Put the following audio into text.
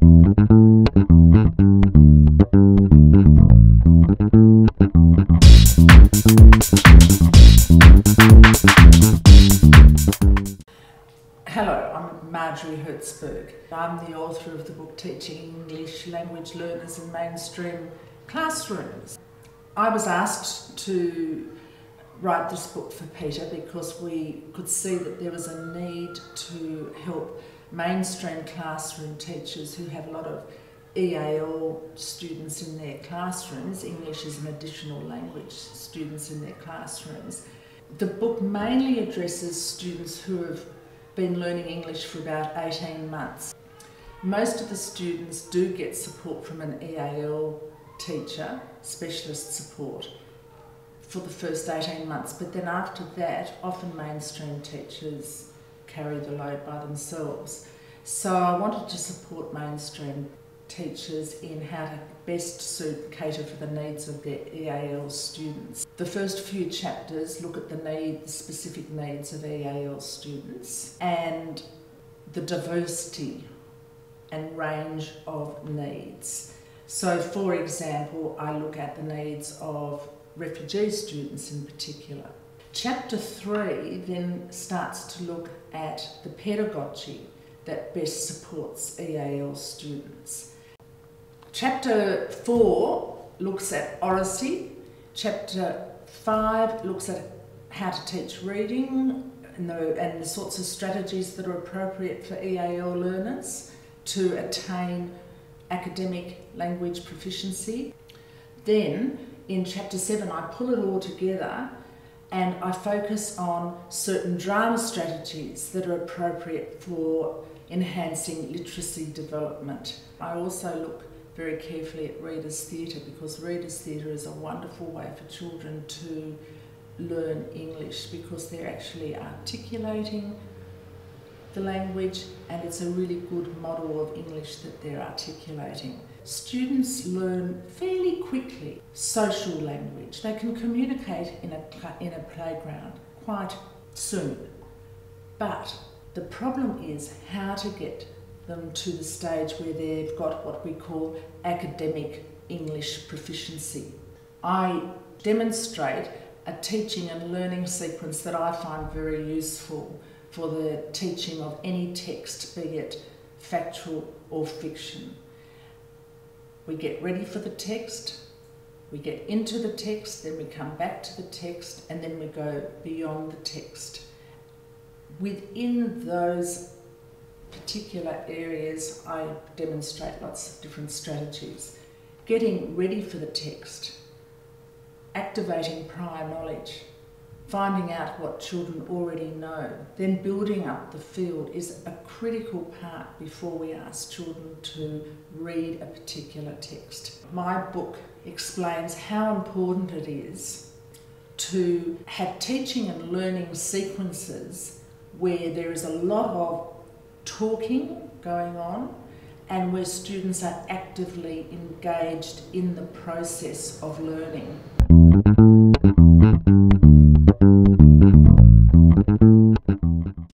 Hello, I'm Marjorie Hertzberg. I'm the author of the book Teaching English Language Learners in Mainstream Classrooms. I was asked to write this book for Peter because we could see that there was a need to help mainstream classroom teachers who have a lot of EAL students in their classrooms, English as an additional language students in their classrooms. The book mainly addresses students who have been learning English for about 18 months. Most of the students do get support from an EAL teacher, specialist support, for the first 18 months, but then after that, often mainstream teachers carry the load by themselves. So I wanted to support mainstream teachers in how to best cater for the needs of their EAL students. The first few chapters look at the specific needs of EAL students and the diversity and range of needs. So for example, I look at the needs of refugee students in particular. Chapter 3 then starts to look at the pedagogy that best supports EAL students. Chapter 4 looks at oracy. Chapter 5 looks at how to teach reading and the sorts of strategies that are appropriate for EAL learners to attain academic language proficiency. Then in Chapter 7 I pull it all together and I focus on certain drama strategies that are appropriate for enhancing literacy development. I also look very carefully at Reader's Theatre because Reader's Theatre is a wonderful way for children to learn English because they're actually articulating the language and it's a really good model of English that they're articulating. Students learn fairly quickly social language. They can communicate in a playground quite soon. But the problem is how to get them to the stage where they've got what we call academic English proficiency. I demonstrate a teaching and learning sequence that I find very useful for the teaching of any text, be it factual or fiction. We get ready for the text, we get into the text, then we come back to the text, and then we go beyond the text. Within those particular areas, I demonstrate lots of different strategies. Getting ready for the text, activating prior knowledge, finding out what children already know, then building up the field is a critical part before we ask children to read a particular text. My book explains how important it is to have teaching and learning sequences where there is a lot of talking going on and where students are actively engaged in the process of learning.